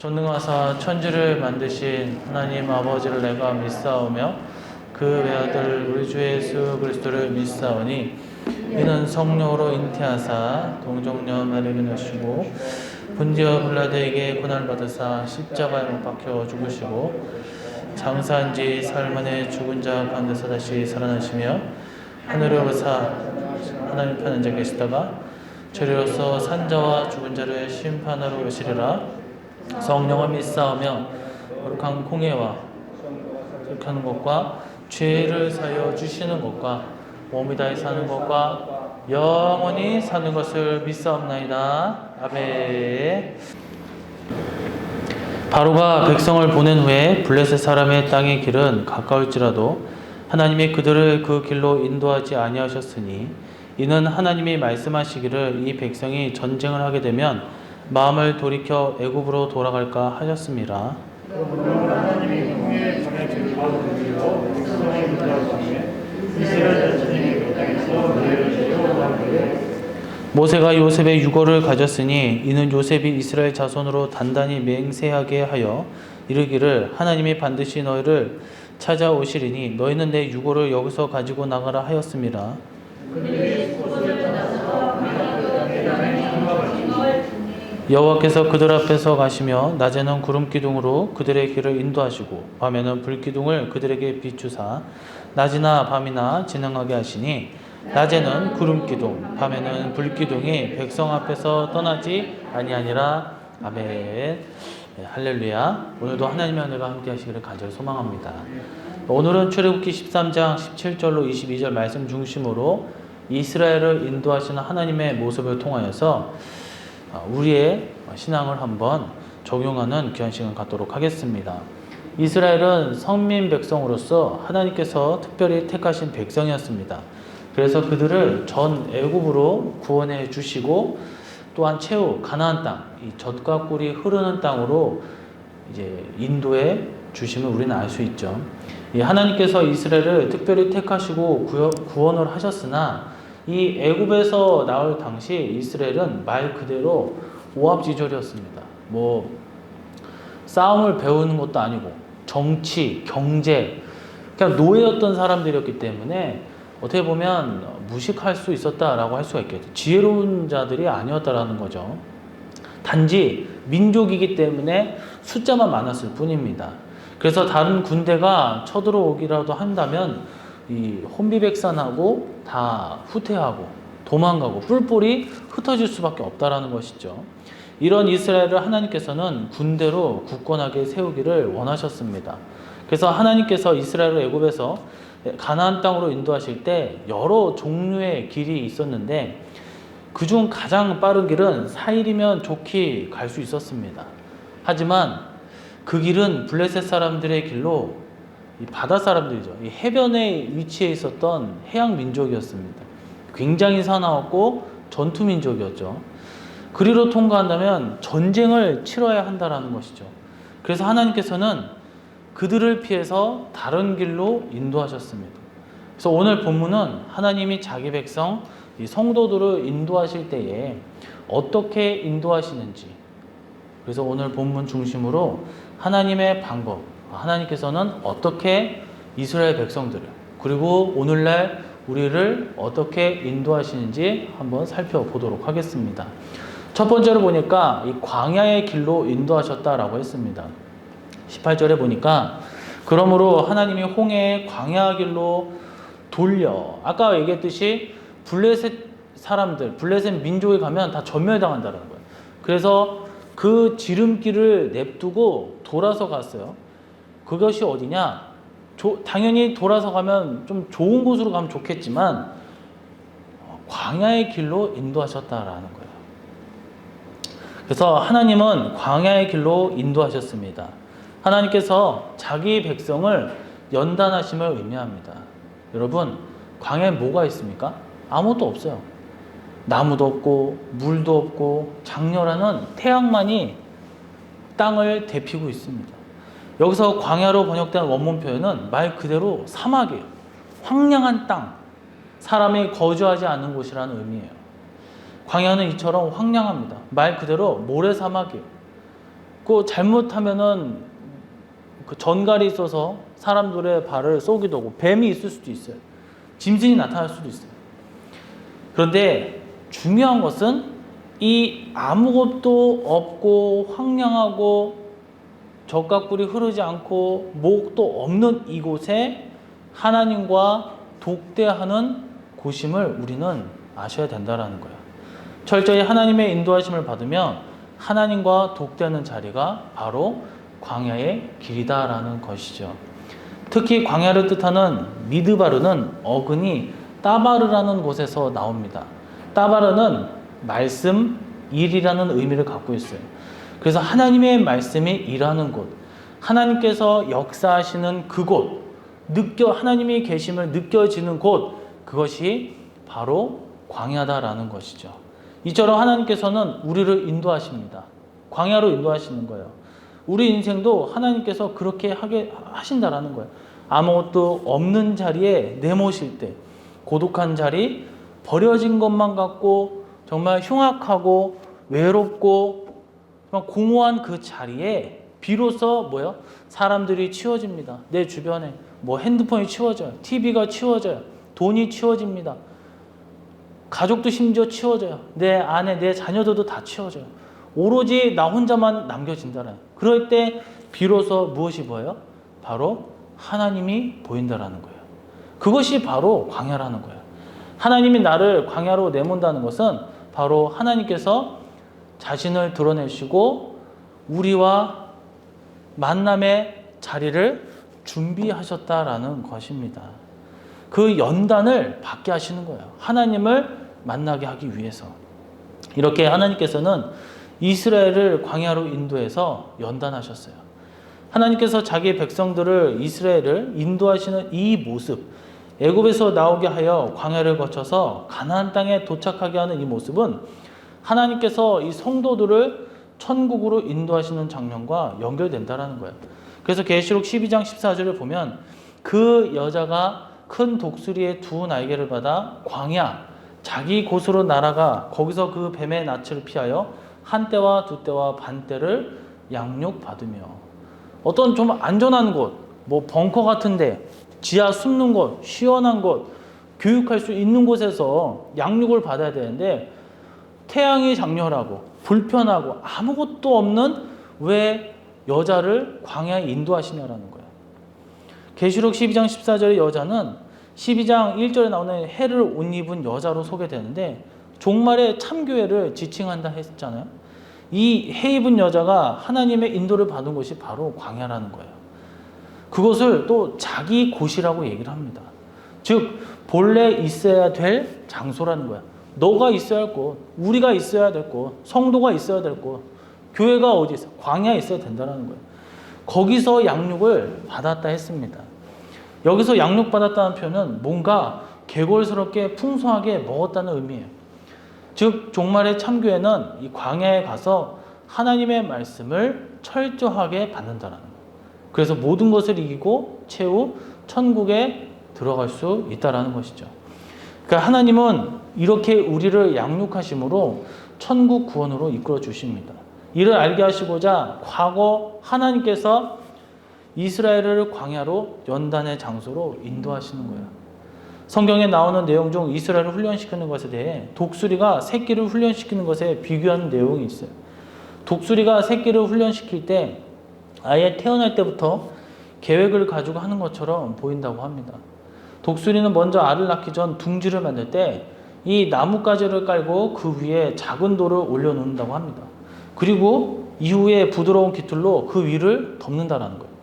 전능하사 천지를 만드신 하나님 아버지를 내가 믿사오며 그 외아들 우리 주 예수 그리스도를 믿사오니 이는 성령으로 잉태하사 동정녀 마리아에게 나시고 본디오 빌라도에게 고난을 받으사 십자가에 못 박혀 죽으시고 장사한 지 사흘 만에 죽은 자 가운데서 다시 살아나시며 하늘에 오르사 하나님 편한 자 계시다가 저리로서 산자와 죽은 자를 심판하러 오시리라. 성령을 믿사오며 거룩한 공예와 거룩한 것과 죄를 사여 주시는 것과 몸이 다해 사는 것과 영원히 사는 것을 믿사옵나이다. 아멘. 바로가 백성을 보낸 후에 블레셋 사람의 땅의 길은 가까울지라도 하나님이 그들을 그 길로 인도하지 아니하셨으니 이는 하나님이 말씀하시기를 이 백성이 전쟁을 하게 되면 마음을 돌이켜 애굽으로 돌아갈까 하셨습니다. 모세가 요셉의 유고를 가졌으니 이는 요셉이 이스라엘 자손으로 단단히 맹세하게 하여 이르기를 하나님이 반드시 너희를 찾아오시리니 너희는 내 유고를 여기서 가지고 나가라 하였습니다. 여호와께서 그들 앞에서 가시며 낮에는 구름 기둥으로 그들의 길을 인도하시고 밤에는 불 기둥을 그들에게 비추사 낮이나 밤이나 진행하게 하시니 낮에는 구름 기둥 밤에는 불 기둥이 백성 앞에서 떠나지 아니하니라. 아멘. 네, 할렐루야. 오늘도 하나님의 은혜가 함께 하시기를 간절히 소망합니다. 오늘은 출애굽기 13장 17절로 22절 말씀 중심으로 이스라엘을 인도하시는 하나님의 모습을 통하여서 우리의 신앙을 한번 적용하는 귀한 시간 갖도록 하겠습니다. 이스라엘은 성민 백성으로서 하나님께서 특별히 택하신 백성이었습니다. 그래서 그들을 전 애굽으로 구원해 주시고 또한 최후 가나안 땅, 이 젖과 꿀이 흐르는 땅으로 이제 인도해 주심을 우리는 알 수 있죠. 하나님께서 이스라엘을 특별히 택하시고 구원을 하셨으나 이 애굽에서 나올 당시 이스라엘은 말 그대로 오합지졸이었습니다. 싸움을 배우는 것도 아니고 정치, 경제, 그냥 노예였던 사람들이었기 때문에 어떻게 보면 무식할 수 있었다라고 할 수가 있겠죠. 지혜로운 자들이 아니었다라는 거죠. 단지 민족이기 때문에 숫자만 많았을 뿐입니다. 그래서 다른 군대가 쳐들어오기라도 한다면 이 혼비백산하고 다 후퇴하고 도망가고 뿔뿔이 흩어질 수밖에 없다라는 것이죠. 이런 이스라엘을 하나님께서는 군대로 굳건하게 세우기를 원하셨습니다. 그래서 하나님께서 이스라엘을 애굽에서 가나안 땅으로 인도하실 때 여러 종류의 길이 있었는데 그중 가장 빠른 길은 4일이면 좋게 갈 수 있었습니다. 하지만 그 길은 블레셋 사람들의 길로 이 바다 사람들이죠. 이 해변에 위치해 있었던 해양 민족이었습니다. 굉장히 사나웠고 전투 민족이었죠. 그리로 통과한다면 전쟁을 치러야 한다라는 것이죠. 그래서 하나님께서는 그들을 피해서 다른 길로 인도하셨습니다. 그래서 오늘 본문은 하나님이 자기 백성, 이 성도들을 인도하실 때에 어떻게 인도하시는지, 그래서 오늘 본문 중심으로 하나님의 방법, 하나님께서는 어떻게 이스라엘 백성들을 그리고 오늘날 우리를 어떻게 인도하시는지 한번 살펴보도록 하겠습니다. 첫 번째로 보니까 이 광야의 길로 인도하셨다라고 했습니다. 18절에 보니까 그러므로 하나님이 홍해의 광야 길로 돌려, 아까 얘기했듯이 블레셋 사람들, 블레셋 민족에 가면 다 전멸당한다는 거예요. 그래서 그 지름길을 냅두고 돌아서 갔어요. 그것이 어디냐? 당연히 돌아서 가면 좀 좋은 곳으로 가면 좋겠지만 광야의 길로 인도하셨다라는 거예요. 그래서 하나님은 광야의 길로 인도하셨습니다. 하나님께서 자기 백성을 연단하심을 의미합니다. 여러분, 광야에 뭐가 있습니까? 아무것도 없어요. 나무도 없고 물도 없고 장렬하는 태양만이 땅을 데피고 있습니다. 여기서 광야로 번역된 원문 표현은 말 그대로 사막이에요. 황량한 땅, 사람이 거주하지 않는 곳이라는 의미예요. 광야는 이처럼 황량합니다. 말 그대로 모래사막이에요. 그 잘못하면은 그 전갈이 있어서 사람들의 발을 쏘기도 하고 뱀이 있을 수도 있어요. 짐승이 나타날 수도 있어요. 그런데 중요한 것은 이 아무것도 없고 황량하고 젖과 꿀이 흐르지 않고 목도 없는 이곳에 하나님과 독대하는 곳임을 우리는 아셔야 된다는 거예요. 철저히 하나님의 인도하심을 받으면 하나님과 독대하는 자리가 바로 광야의 길이다라는 것이죠. 특히 광야를 뜻하는 미드바르는 어근이 따바르라는 곳에서 나옵니다. 따바르는 말씀, 일이라는 의미를 갖고 있어요. 그래서 하나님의 말씀이 일하는 곳, 하나님께서 역사하시는 그곳, 하나님이 계심을 느껴지는 곳, 그것이 바로 광야다라는 것이죠. 이처럼 하나님께서는 우리를 인도하십니다. 광야로 인도하시는 거예요. 우리 인생도 하나님께서 그렇게 하게 하신다라는 거예요. 아무것도 없는 자리에 내모실 때, 고독한 자리, 버려진 것만 같고 정말 흉악하고 외롭고 정말 공허한 그 자리에 비로소 사람들이 치워집니다. 내 주변에 핸드폰이 치워져요. TV가 치워져요. 돈이 치워집니다. 가족도 심지어 치워져요. 내 아내, 내 자녀들도 다 치워져요. 오로지 나 혼자만 남겨진다는. 그럴 때 비로소 무엇이 보여요? 바로 하나님이 보인다라는 거예요. 그것이 바로 광야라는 거예요. 하나님이 나를 광야로 내몬다는 것은 바로 하나님께서 자신을 드러내시고 우리와 만남의 자리를 준비하셨다라는 것입니다. 그 연단을 받게 하시는 거예요. 하나님을 만나게 하기 위해서. 이렇게 하나님께서는 이스라엘을 광야로 인도해서 연단하셨어요. 하나님께서 자기 백성들을 이스라엘을 인도하시는 이 모습, 애굽에서 나오게 하여 광야를 거쳐서 가나안 땅에 도착하게 하는 이 모습은 하나님께서 이 성도들을 천국으로 인도하시는 장면과 연결된다라는 거예요. 그래서 계시록 12장 14절을 보면 그 여자가 큰 독수리의 두 날개를 받아 광야 자기 곳으로 날아가 거기서 그 뱀의 낯을 피하여 한 때와 두 때와 반 때를 양육받으며 어떤 좀 안전한 곳, 벙커 같은데 지하 숨는 곳, 시원한 곳, 교육할 수 있는 곳에서 양육을 받아야 되는데 태양이 장렬하고 불편하고 아무것도 없는 왜 여자를 광야에 인도하시냐라는 거예요. 계시록 12장 14절의 여자는 12장 1절에 나오는 해를 옷 입은 여자로 소개되는데 종말의 참교회를 지칭한다 했잖아요. 이 해 입은 여자가 하나님의 인도를 받은 곳이 바로 광야라는 거예요. 그것을 또 자기 곳이라고 얘기를 합니다. 즉 본래 있어야 될 장소라는 거야. 너가 있어야 할 곳, 우리가 있어야 될 곳, 성도가 있어야 될 곳, 교회가 어디 있어? 광야에 있어야 된다는 거예요. 거기서 양육을 받았다 했습니다. 여기서 양육받았다는 표현은 뭔가 개골스럽게 풍성하게 먹었다는 의미예요. 즉 종말의 참교회는 이 광야에 가서 하나님의 말씀을 철저하게 받는다는 거예요. 그래서 모든 것을 이기고 최후 천국에 들어갈 수 있다는 것이죠. 그러니까 하나님은 이렇게 우리를 양육하심으로 천국 구원으로 이끌어 주십니다. 이를 알게 하시고자 과거 하나님께서 이스라엘을 광야로 연단의 장소로 인도하시는 거예요. 성경에 나오는 내용 중 이스라엘을 훈련시키는 것에 대해 독수리가 새끼를 훈련시키는 것에 비교하는 내용이 있어요. 독수리가 새끼를 훈련시킬 때 아예 태어날 때부터 계획을 가지고 하는 것처럼 보인다고 합니다. 독수리는 먼저 알을 낳기 전 둥지를 만들 때 이 나뭇가지를 깔고 그 위에 작은 돌을 올려놓는다고 합니다. 그리고 이후에 부드러운 깃털로 그 위를 덮는다는 거예요.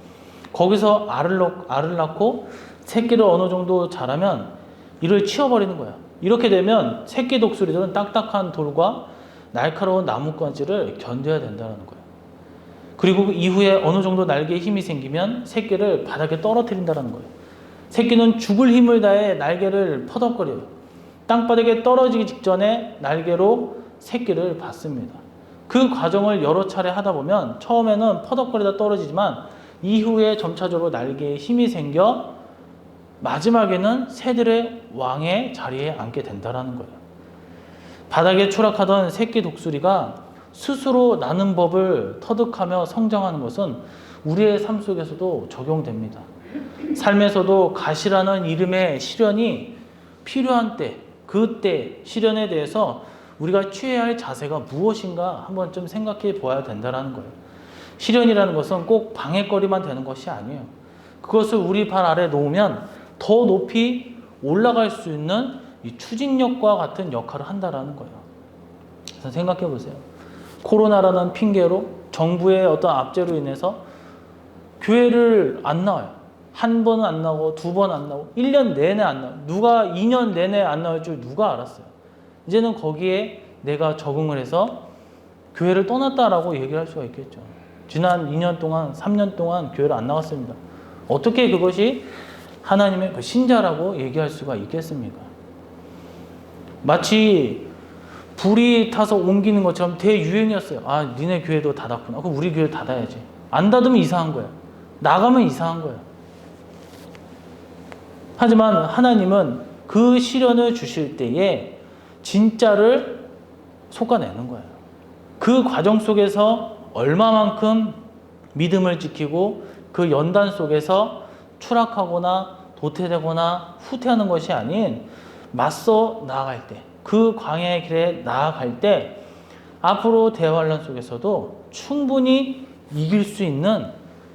거기서 알을 낳고 새끼를 어느 정도 자라면 이를 치워버리는 거예요. 이렇게 되면 새끼 독수리들은 딱딱한 돌과 날카로운 나뭇가지를 견뎌야 된다는 거예요. 그리고 그 이후에 어느 정도 날개에 힘이 생기면 새끼를 바닥에 떨어뜨린다는 거예요. 새끼는 죽을 힘을 다해 날개를 퍼덕거려요. 땅바닥에 떨어지기 직전에 날개로 새끼를 받습니다. 그 과정을 여러 차례 하다 보면 처음에는 퍼덕거리다 떨어지지만 이후에 점차적으로 날개에 힘이 생겨 마지막에는 새들의 왕의 자리에 앉게 된다는 거예요. 바닥에 추락하던 새끼 독수리가 스스로 나는 법을 터득하며 성장하는 것은 우리의 삶 속에서도 적용됩니다. 삶에서도 가시라는 이름의 시련이 필요한 때, 그때 시련에 대해서 우리가 취해야 할 자세가 무엇인가 한번 좀 생각해 보아야 된다는 거예요. 시련이라는 것은 꼭 방해거리만 되는 것이 아니에요. 그것을 우리 발 아래 놓으면 더 높이 올라갈 수 있는 이 추진력과 같은 역할을 한다는 거예요. 그래서 생각해 보세요. 코로나라는 핑계로 정부의 어떤 압제로 인해서 교회를 안 나와요. 한 번은 안 나오고 두 번 안 나오고 1년 내내 안 나와요. 누가 2년 내내 안 나올 줄 누가 알았어요. 이제는 거기에 내가 적응을 해서 교회를 떠났다라고 얘기를 할 수가 있겠죠. 지난 2년 동안 3년 동안 교회를 안 나갔습니다. 어떻게 그것이 하나님의 그 신자라고 얘기할 수가 있겠습니까? 마치 불이 타서 옮기는 것처럼 대유행이었어요. 아, 니네 교회도 닫았구나. 그럼 우리 교회 닫아야지. 안 닫으면 이상한 거예요. 나가면 이상한 거예요. 하지만 하나님은 그 시련을 주실 때에 진짜를 솎아내는 거예요. 그 과정 속에서 얼마만큼 믿음을 지키고 그 연단 속에서 추락하거나 도태되거나 후퇴하는 것이 아닌 맞서 나아갈 때, 그 광야의 길에 나아갈 때 앞으로 대환란 속에서도 충분히 이길 수 있는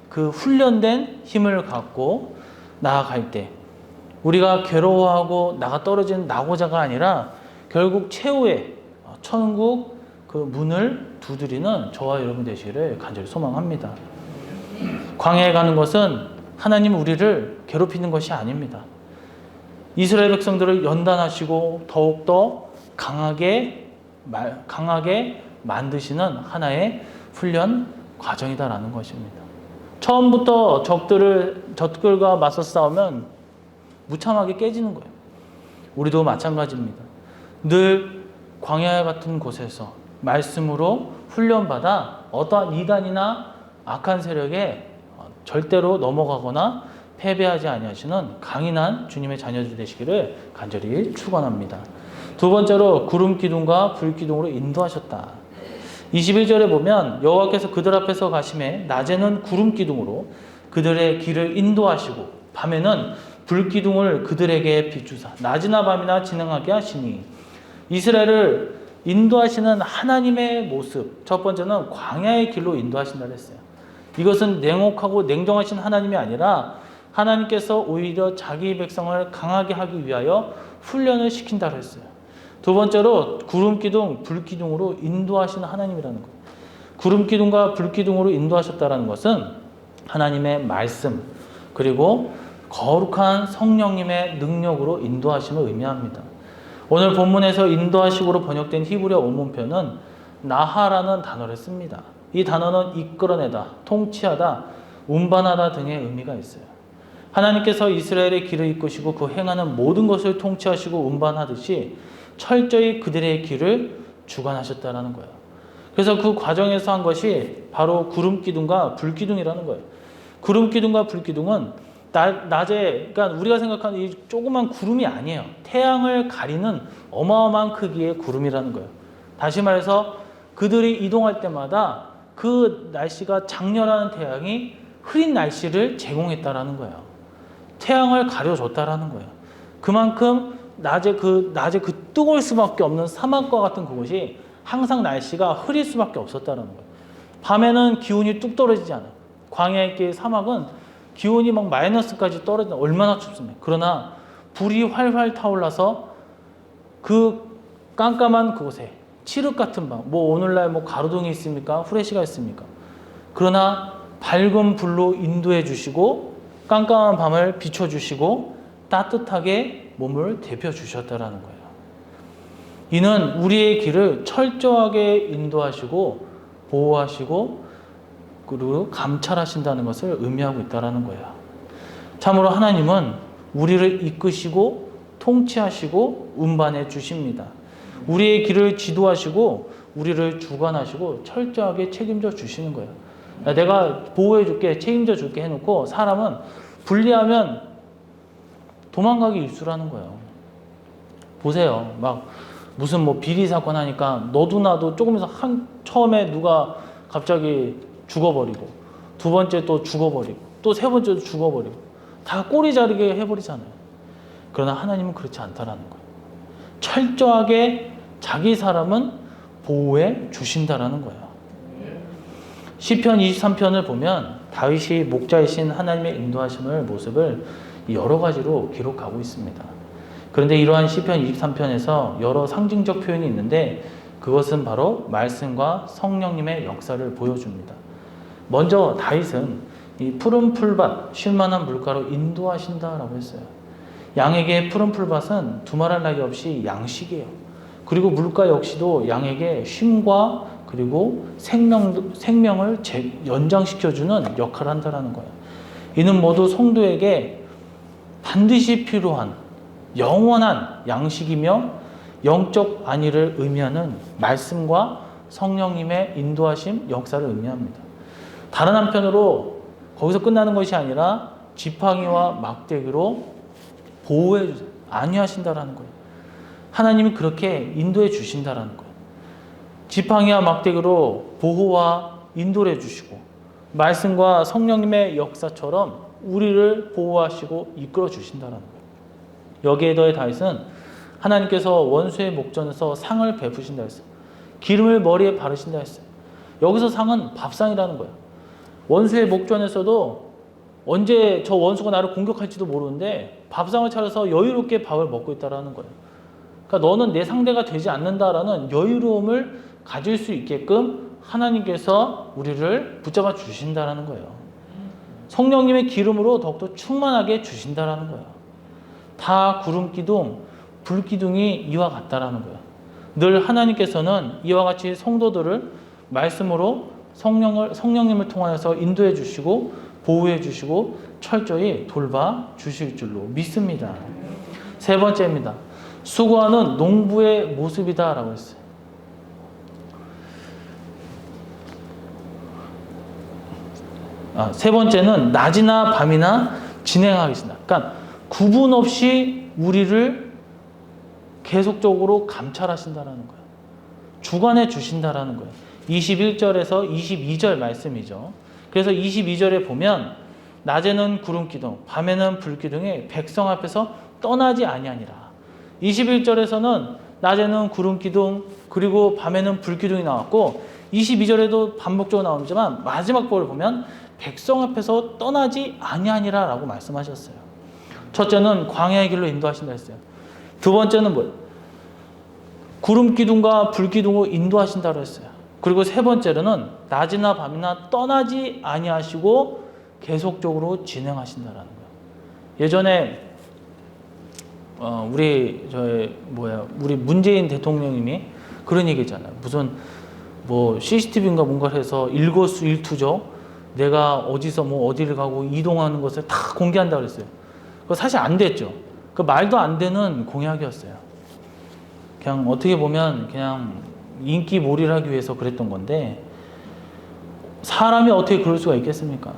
그 훈련된 힘을 갖고 나아갈 때 우리가 괴로워하고 나가 떨어지는 낙오자가 아니라 결국 최후의 천국 그 문을 두드리는 저와 여러분 되시기를 간절히 소망합니다. 광야에 가는 것은 하나님 우리를 괴롭히는 것이 아닙니다. 이스라엘 백성들을 연단하시고 더욱더 강하게 만드시는 하나의 훈련 과정이다라는 것입니다. 처음부터 적들과 맞서 싸우면 무참하게 깨지는 거예요. 우리도 마찬가지입니다. 늘 광야 같은 곳에서 말씀으로 훈련받아 어떠한 이단이나 악한 세력에 절대로 넘어가거나 패배하지 아니하시는 강인한 주님의 자녀들 되시기를 간절히 축원합니다. 두 번째로 구름 기둥과 불 기둥으로 인도하셨다. 21절에 보면 여호와께서 그들 앞에서 가심에 낮에는 구름 기둥으로 그들의 길을 인도하시고 밤에는 불 기둥을 그들에게 비추사 낮이나 밤이나 진행하게 하시니 이스라엘을 인도하시는 하나님의 모습, 첫 번째는 광야의 길로 인도하신다고 했어요. 이것은 냉혹하고 냉정하신 하나님이 아니라 하나님께서 오히려 자기 백성을 강하게 하기 위하여 훈련을 시킨다고 했어요. 두 번째로 구름 기둥, 불 기둥으로 인도하시는 하나님이라는 거예요. 구름 기둥과 불 기둥으로 인도하셨다는 것은 하나님의 말씀 그리고 거룩한 성령님의 능력으로 인도하심을 의미합니다. 오늘 본문에서 인도하심으로 번역된 히브리어 원문표는 나하라는 단어를 씁니다. 이 단어는 이끌어내다, 통치하다, 운반하다 등의 의미가 있어요. 하나님께서 이스라엘의 길을 이끄시고 그 행하는 모든 것을 통치하시고 운반하듯이 철저히 그들의 길을 주관하셨다는 거예요. 그래서 그 과정에서 한 것이 바로 구름 기둥과 불 기둥이라는 거예요. 구름 기둥과 불 기둥은 낮에, 그러니까 우리가 생각하는 이 조그만 구름이 아니에요. 태양을 가리는 어마어마한 크기의 구름이라는 거예요. 다시 말해서 그들이 이동할 때마다 그 날씨가 장렬한 태양이 흐린 날씨를 제공했다라는 거예요. 태양을 가려줬다라는 거예요. 그만큼 낮에 그 뜨거울 수밖에 없는 사막과 같은 그곳이 항상 날씨가 흐릴 수밖에 없었다는 거예요. 밤에는 기온이 뚝 떨어지지 않아요. 광야의 길 사막은 기온이 막 마이너스까지 떨어지면 얼마나 춥습니까? 그러나 불이 활활 타올라서 그 깜깜한 그곳에 칠흑 같은 밤, 뭐 오늘날 뭐 가로등이 있습니까? 후레쉬가 있습니까? 그러나 밝은 불로 인도해 주시고 깜깜한 밤을 비춰 주시고 따뜻하게 몸을 데펴 주셨다라는 거예요. 이는 우리의 길을 철저하게 인도하시고 보호하시고 그리고 감찰하신다는 것을 의미하고 있다는 거예요. 참으로 하나님은 우리를 이끄시고 통치하시고 운반해 주십니다. 우리의 길을 지도하시고 우리를 주관하시고 철저하게 책임져 주시는 거예요. 내가 보호해 줄게, 책임져 줄게 해놓고 사람은 불리하면 도망가기 일쑤라는 거예요. 보세요. 막 무슨 뭐 비리 사건 하니까 너도 나도 조금해서 처음에 누가 갑자기 죽어버리고 두 번째 또 죽어버리고 또 세 번째도 죽어버리고 다 꼬리 자르게 해버리잖아요. 그러나 하나님은 그렇지 않다라는 거예요. 철저하게 자기 사람은 보호해 주신다라는 거예요. 시편 23편을 보면 다윗이 목자이신 하나님의 인도하심을 모습을 여러 가지로 기록하고 있습니다. 그런데 이러한 시편 23편에서 여러 상징적 표현이 있는데 그것은 바로 말씀과 성령님의 역사를 보여줍니다. 먼저 다윗은 이 푸른 풀밭 쉴만한 물가로 인도하신다라고 했어요. 양에게 푸른 풀밭은 두말할 나위 없이 양식이에요. 그리고 물가 역시도 양에게 쉼과 그리고 생명을 연장시켜주는 역할을 한다는 거예요. 이는 모두 성도에게 반드시 필요한 영원한 양식이며 영적 안위를 의미하는 말씀과 성령님의 인도하심 역사를 의미합니다. 다른 한편으로 거기서 끝나는 것이 아니라 지팡이와 막대기로 보호해 주세요. 안위하신다라는 거예요. 하나님이 그렇게 인도해 주신다라는 거예요. 지팡이와 막대기로 보호와 인도를 해주시고 말씀과 성령님의 역사처럼 우리를 보호하시고 이끌어 주신다라는 거예요. 여기에 더해 다윗은 하나님께서 원수의 목전에서 상을 베푸신다 했어요. 기름을 머리에 바르신다 했어요. 여기서 상은 밥상이라는 거예요. 원수의 목전에서도 언제 저 원수가 나를 공격할지도 모르는데 밥상을 차려서 여유롭게 밥을 먹고 있다라는 거예요. 그러니까 너는 내 상대가 되지 않는다라는 여유로움을 가질 수 있게끔 하나님께서 우리를 붙잡아 주신다라는 거예요. 성령님의 기름으로 더욱더 충만하게 주신다라는 거예요. 다 구름 기둥, 불 기둥이 이와 같다라는 거예요. 늘 하나님께서는 이와 같이 성도들을 말씀으로 성령님을 통하여서 인도해 주시고 보호해 주시고 철저히 돌봐 주실 줄로 믿습니다. 세 번째입니다. 수고하는 농부의 모습이다라고 했어요. 세 번째는 낮이나 밤이나 진행하겠습니다. 그러니까 구분 없이 우리를 계속적으로 감찰하신다라는 거예요. 주관해 주신다라는 거예요. 21절에서 22절 말씀이죠. 그래서 22절에 보면 낮에는 구름 기둥, 밤에는 불 기둥이 백성 앞에서 떠나지 아니하니라. 21절에서는 낮에는 구름 기둥 그리고 밤에는 불 기둥이 나왔고 22절에도 반복적으로 나오지만 마지막 부분을 보면 백성 앞에서 떠나지 아니하니라 라고 말씀하셨어요. 첫째는 광야의 길로 인도하신다 했어요. 두 번째는 뭐예요? 구름 기둥과 불 기둥으로 인도하신다고 했어요. 그리고 세 번째로는 낮이나 밤이나 떠나지 아니하시고 계속적으로 진행하신다라는 거예요. 예전에 우리 문재인 대통령님이 그런 얘기했잖아요. 무슨 뭐 CCTV인가 뭔가를 해서 일거수일투족 내가 어디서 뭐 어디를 가고 이동하는 것을 다 공개한다고 그랬어요. 그거 사실 안 됐죠. 그 말도 안 되는 공약이었어요. 그냥 어떻게 보면 그냥 인기몰이를 하기 위해서 그랬던 건데 사람이 어떻게 그럴 수가 있겠습니까?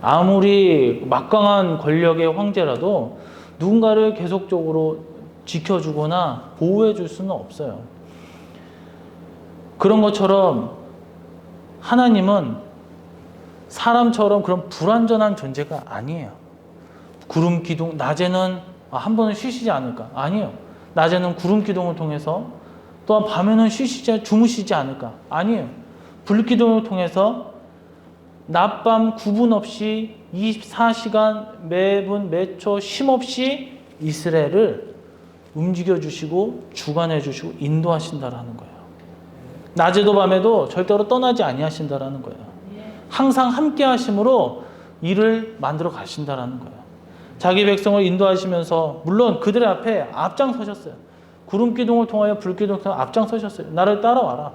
아무리 막강한 권력의 황제라도 누군가를 계속적으로 지켜주거나 보호해 줄 수는 없어요. 그런 것처럼 하나님은 사람처럼 그런 불완전한 존재가 아니에요. 구름 기둥, 낮에는 한 번은 쉬시지 않을까? 아니에요. 낮에는 구름 기둥을 통해서 또한 밤에는 주무시지 않을까? 아니에요. 불 기둥을 통해서 낮밤 구분 없이 24시간 매분 매초 쉼없이 이스라엘을 움직여 주시고 주관해 주시고 인도하신다라는 거예요. 낮에도 밤에도 절대로 떠나지 아니하신다라는 거예요. 항상 함께 하심으로 일을 만들어 가신다라는 거예요. 자기 백성을 인도하시면서 물론 그들의 앞에 앞장서셨어요. 구름 기둥을 통하여 불 기둥을 통하여 앞장서셨어요. 나를 따라와라.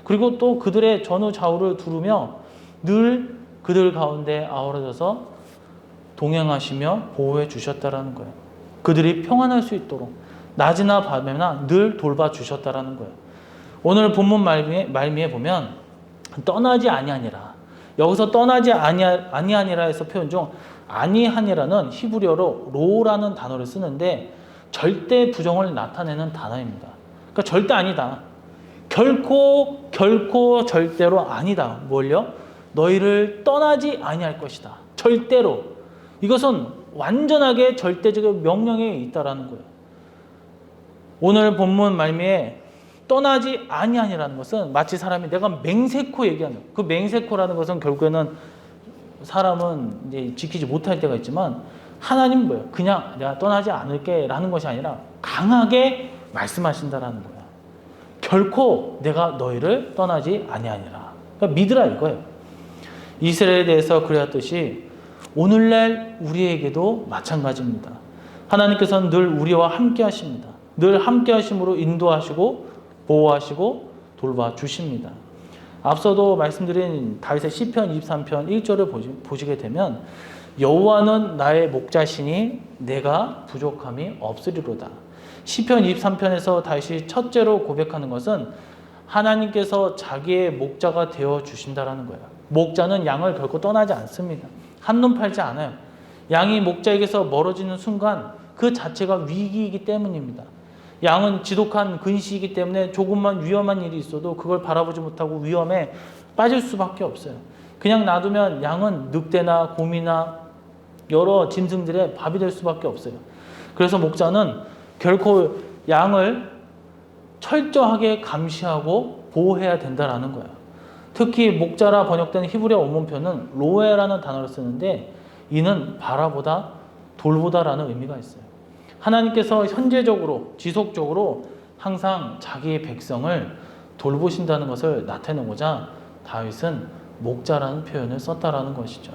그리고 또 그들의 전후 좌우를 두르며 늘 그들 가운데 아우러져서 동행하시며 보호해 주셨다라는 거예요. 그들이 평안할 수 있도록 낮이나 밤에나 늘 돌봐 주셨다라는 거예요. 오늘 본문 말미에 보면 떠나지 아니하니라. 여기서 떠나지 아니하니라 해서 표현 중 아니하니라는 히브리어로 로라는 단어를 쓰는데 절대 부정을 나타내는 단어입니다. 그러니까 절대 아니다. 결코 절대로 아니다. 뭘요? 너희를 떠나지 아니할 것이다. 절대로. 이것은 완전하게 절대적인 명령에 있다라는 거예요. 오늘 본문 말미에 떠나지 아니하니라는 것은 마치 사람이 내가 맹세코 얘기하는 그 맹세코라는 것은 결국에는 사람은 이제 지키지 못할 때가 있지만 하나님은 뭐예요? 그냥 내가 떠나지 않을게라는 것이 아니라 강하게 말씀하신다라는 거예요. 결코 내가 너희를 떠나지 아니하니라. 그러니까 믿으라 이거예요. 이스라엘에 대해서 그랬듯이 오늘날 우리에게도 마찬가지입니다. 하나님께서는 늘 우리와 함께 하십니다. 늘 함께 하심으로 인도하시고 보호하시고 돌봐주십니다. 앞서도 말씀드린 다윗의 시편 23편 1절을 보시게 되면 여호와는 나의 목자시니 내가 부족함이 없으리로다. 시편 23편에서 다윗이 첫째로 고백하는 것은 하나님께서 자기의 목자가 되어 주신다라는 거예요. 목자는 양을 결코 떠나지 않습니다. 한눈 팔지 않아요. 양이 목자에게서 멀어지는 순간 그 자체가 위기이기 때문입니다. 양은 지독한 근시이기 때문에 조금만 위험한 일이 있어도 그걸 바라보지 못하고 위험에 빠질 수밖에 없어요. 그냥 놔두면 양은 늑대나 곰이나 여러 짐승들의 밥이 될 수밖에 없어요. 그래서 목자는 결코 양을 철저하게 감시하고 보호해야 된다는 거예요. 특히 목자라 번역된 히브리어 원문표는 로에라는 단어를 쓰는데 이는 바라보다 돌보다라는 의미가 있어요. 하나님께서 현재적으로 지속적으로 항상 자기의 백성을 돌보신다는 것을 나타내고자 다윗은 목자라는 표현을 썼다라는 것이죠.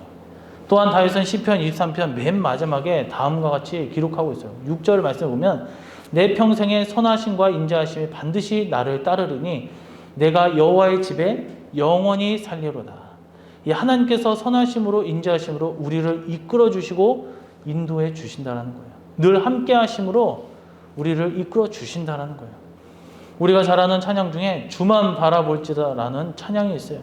또한 다윗은 시편 23편 맨 마지막에 다음과 같이 기록하고 있어요. 6절 말씀을 보면 내 평생의 선하심과 인자하심이 반드시 나를 따르리니 내가 여호와의 집에 영원히 살리로다. 이 하나님께서 선하심으로 인자하심으로 우리를 이끌어 주시고 인도해 주신다는 거예요. 늘 함께 하심으로 우리를 이끌어 주신다는 거예요. 우리가 잘 아는 찬양 중에 주만 바라볼지다라는 찬양이 있어요.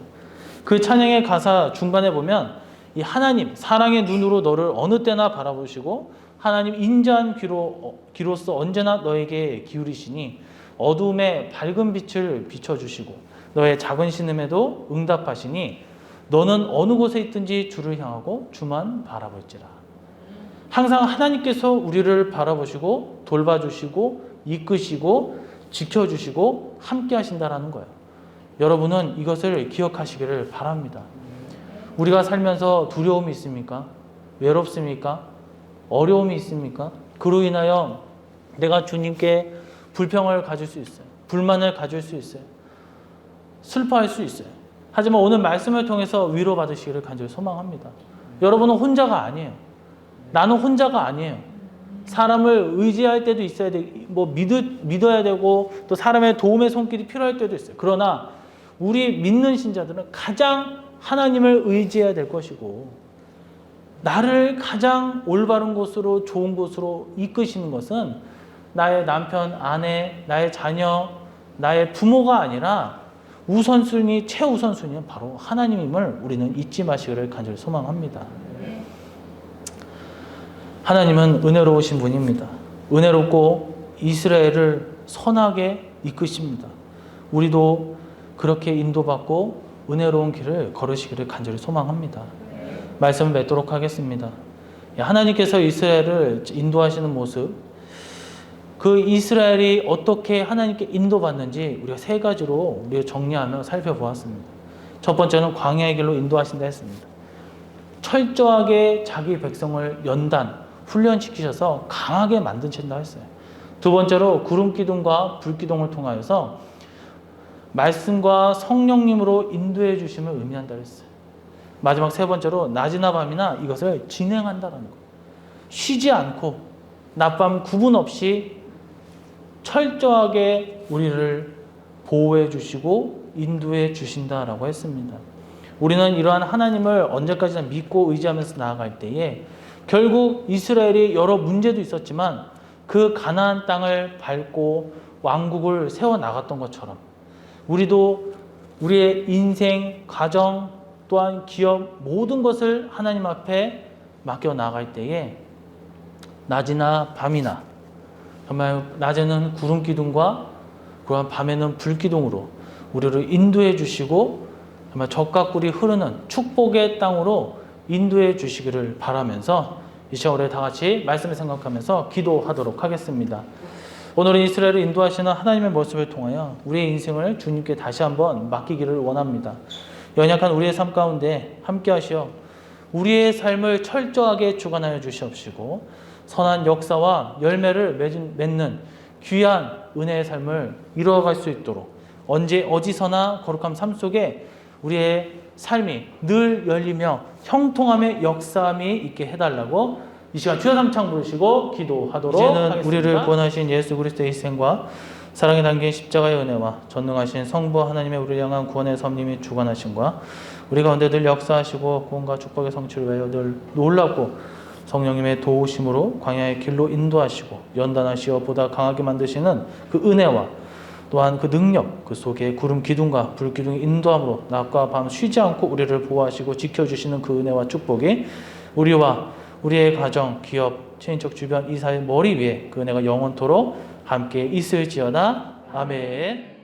그 찬양의 가사 중간에 보면 이 하나님 사랑의 눈으로 너를 어느 때나 바라보시고 하나님 인자한 귀로서 언제나 너에게 기울이시니 어두움에 밝은 빛을 비춰주시고 너의 작은 신음에도 응답하시니 너는 어느 곳에 있든지 주를 향하고 주만 바라볼지라. 항상 하나님께서 우리를 바라보시고 돌봐주시고 이끄시고 지켜주시고 함께 하신다는 거예요. 여러분은 이것을 기억하시기를 바랍니다. 우리가 살면서 두려움이 있습니까? 외롭습니까? 어려움이 있습니까? 그로 인하여 내가 주님께 불평을 가질 수 있어요. 불만을 가질 수 있어요. 슬퍼할 수 있어요. 하지만 오늘 말씀을 통해서 위로받으시기를 간절히 소망합니다. 여러분은 혼자가 아니에요. 나는 혼자가 아니에요. 사람을 의지할 때도 있어야 돼. 믿어야 되고 또 사람의 도움의 손길이 필요할 때도 있어요. 그러나 우리 믿는 신자들은 가장 하나님을 의지해야 될 것이고 나를 가장 올바른 곳으로 좋은 곳으로 이끄시는 것은 나의 남편, 아내, 나의 자녀, 나의 부모가 아니라 우선순위, 최우선순위는 바로 하나님임을 우리는 잊지 마시기를 간절히 소망합니다. 하나님은 은혜로우신 분입니다. 은혜롭고 이스라엘을 선하게 이끄십니다. 우리도 그렇게 인도받고 은혜로운 길을 걸으시기를 간절히 소망합니다. 말씀을 맺도록 하겠습니다. 하나님께서 이스라엘을 인도하시는 모습, 그 이스라엘이 어떻게 하나님께 인도받는지 우리가 세 가지로 우리가 정리하며 살펴보았습니다. 첫 번째는 광야의 길로 인도하신다 했습니다. 철저하게 자기 백성을 연단, 훈련시키셔서 강하게 만드신다 했어요. 두 번째로 구름기둥과 불기둥을 통하여서 말씀과 성령님으로 인도해 주심을 의미한다 했어요. 마지막 세 번째로 낮이나 밤이나 이것을 진행한다는 거예요. 쉬지 않고 낮밤 구분 없이 철저하게 우리를 보호해 주시고 인도해 주신다라고 했습니다. 우리는 이러한 하나님을 언제까지나 믿고 의지하면서 나아갈 때에 결국 이스라엘이 여러 문제도 있었지만 그 가나안 땅을 밟고 왕국을 세워나갔던 것처럼 우리도 우리의 인생, 가정, 또한 기업 모든 것을 하나님 앞에 맡겨 나갈 때에 낮이나 밤이나 정말 낮에는 구름 기둥과 그러한 밤에는 불기둥으로 우리를 인도해 주시고 정말 젖과 꿀이 흐르는 축복의 땅으로 인도해 주시기를 바라면서 이 시간 우리 다 같이 말씀을 생각하면서 기도하도록 하겠습니다. 오늘은 이스라엘을 인도하시는 하나님의 모습을 통하여 우리의 인생을 주님께 다시 한번 맡기기를 원합니다. 연약한 우리의 삶 가운데 함께 하시어 우리의 삶을 철저하게 주관하여 주시옵시고 선한 역사와 열매를 맺는 귀한 은혜의 삶을 이루어갈 수 있도록 어디서나 거룩한 삶 속에 우리의 삶이 늘 열리며 형통함의 역사함이 있게 해달라고 이 시간 주여 삼창 부르시고 기도하도록 하겠습니다. 우리를 구원하신 예수 그리스도의 희생과 사랑에 담긴 십자가의 은혜와 전능하신 성부 하나님의 우리를 향한 구원의 섭님이 주관하심과 우리 가운데 늘 역사하시고 구원과 축복의 성취를 위하여 늘 놀랍고 성령님의 도우심으로 광야의 길로 인도하시고 연단하시어 보다 강하게 만드시는 그 은혜와 또한 그 능력, 그 속에 구름 기둥과 불 기둥의 인도함으로 낮과 밤 쉬지 않고 우리를 보호하시고 지켜주시는 그 은혜와 축복이 우리와 우리의 가정, 기업, 친인척 주변 이 사회 머리 위에 그 은혜가 영원토록 함께 있을지어다. 아멘.